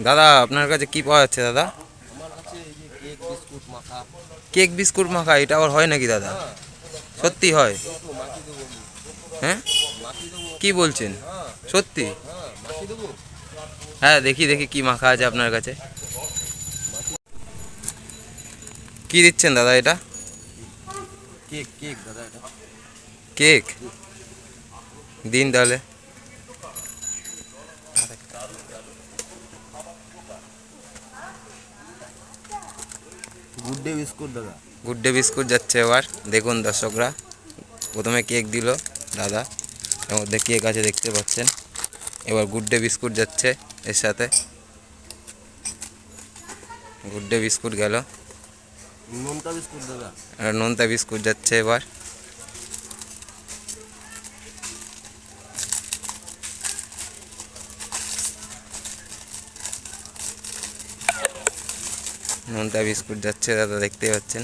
দাদা আপনার কাছে কি পাওয়া যাচ্ছে দাদা? আমার কাছে এই যে কেক বিস্কুট মাখা। কেক বিস্কুট মাখা, এটা আবার হয় নাকি দাদা? হ্যাঁ হয় সত্যি তো, হয়? এই তো মাখি দেবো আমি। হ্যাঁ, মাখি দেবো। কি বলছেন? হ্যাঁ সত্যি? হ্যাঁ মাখি দেবো। হ্যাঁ, দেখি দেখি কি মাখা আছে আপনার কাছে। মাখি কি দিচ্ছেন দাদা এটা? কেক কেক দাদা এটা। কেক দিন তাহলে। গুড ডে বিস্কুট দাদা। গুড ডে বিস্কুট যাচ্ছে এবার। দেখুন দর্শকরা, প্রথমে কেক দিল দাদা, এর মধ্যে কেক আছে দেখতে পাচ্ছেন। এবার গুড ডে বিস্কুট যাচ্ছে এর সাথে। গুড ডে বিস্কুট গেল, নোনতা বিস্কুট দাদা। আর নোনতা বিস্কুট যাচ্ছে এবার। নোনতা বিস্কুট যাচ্ছে দাদা, দেখতে পাচ্ছেন।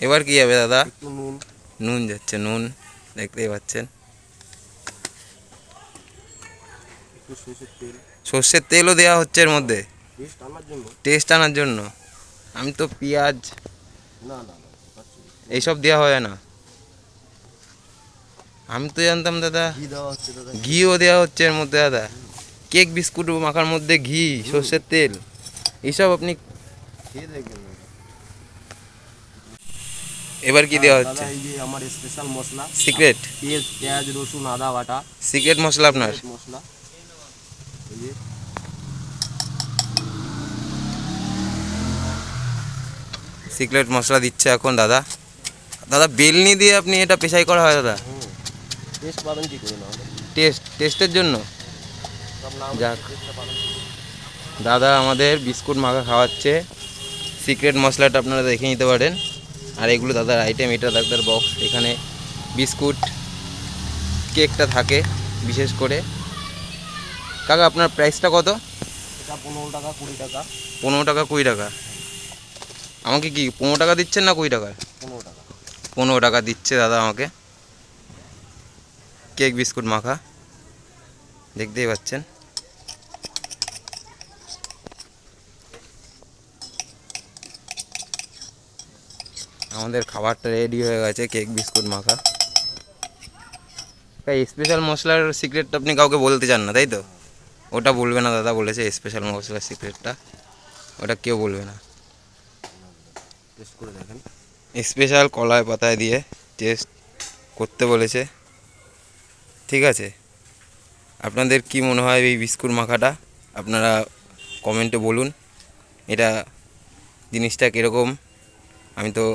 এবার কি যাবে দাদা? একটু নুন। নুন যাচ্ছে, নুন দেখতেই পাচ্ছেন। একটু সরষের তেল। সর্ষের তেলও দেওয়া হচ্ছে এর মধ্যে টেস্ট আনার জন্য। টেস্ট আনার জন্য। আমি তো পেঁয়াজ না না না পাচ্ছি। এইসব দেওয়া হয় না, আমি তো জানতাম দাদা ঘি দেওয়া হচ্ছে দাদা। ঘিও দেওয়া হচ্ছে এর মধ্যে দাদা। কেক বিস্কুট মাখার মধ্যে ঘি, সর্ষের তেল, এইসব আপনি। খেয়ে দেখবেন দাদা। এবার কি দেওয়া দাদা হচ্ছে? এই যে আমার স্পেশাল মশলা। সিক্রেট? পেঁয়াজ রসুন আদা বাটা। সিক্রেট মশলা আপনার? সিক্রেট মশলা। এই যে সিক্রেট মশলা দিচ্ছে এখন দাদা। দাদা বেলনি দিয়ে আপনি এটা পেশাই করা হয় দাদা? টেস্ট পাবেন কি করে না? টেস্টের জন্য। সব নাম যাক, টেস্টটা পাবেন কি করে? দাদা আমাদের বিস্কুট মাখা খাওয়াচ্ছে। সিক্রেট মশলাটা আপনারা দেখে নিতে পারেন। আর এগুলো দাদার আইটেম, এটা দাদার বক্স। এখানে বিস্কুট কেকটা থাকে বিশেষ করে। কাকা আপনার প্রাইসটা কত? এটা 15 টাকা 20 টাকা। 15 টাকা 20 টাকা? আমাকে কি 15 টাকা দিচ্ছেন না 20 টাকা? 15 টাকা। 15 টাকা দিচ্ছে দাদা আমাকে কেক বিস্কুট মাখা, দেখতেই পাচ্ছেন। আমাদের খাবারটা রেডি হয়ে গেছে, কেক বিস্কুট মাখা। তাই স্পেশাল মশলার সিক্রেটটা আপনি কাউকে বলতে চান না, তাই তো? ওটা বলবে না দাদা বলেছে, স্পেশাল মশলার সিক্রেটটা ওটা কেউ বলবে না। টেস্ট করে দেখেন। স্পেশাল কলায় পাতায় দিয়ে টেস্ট করতে বলেছে। ঠিক আছে, আপনাদের কি মনে হয় এই বিস্কুট মাখাটা? আপনারা কমেন্টে বলুন এটা জিনিসটা কীরকম। আমি তো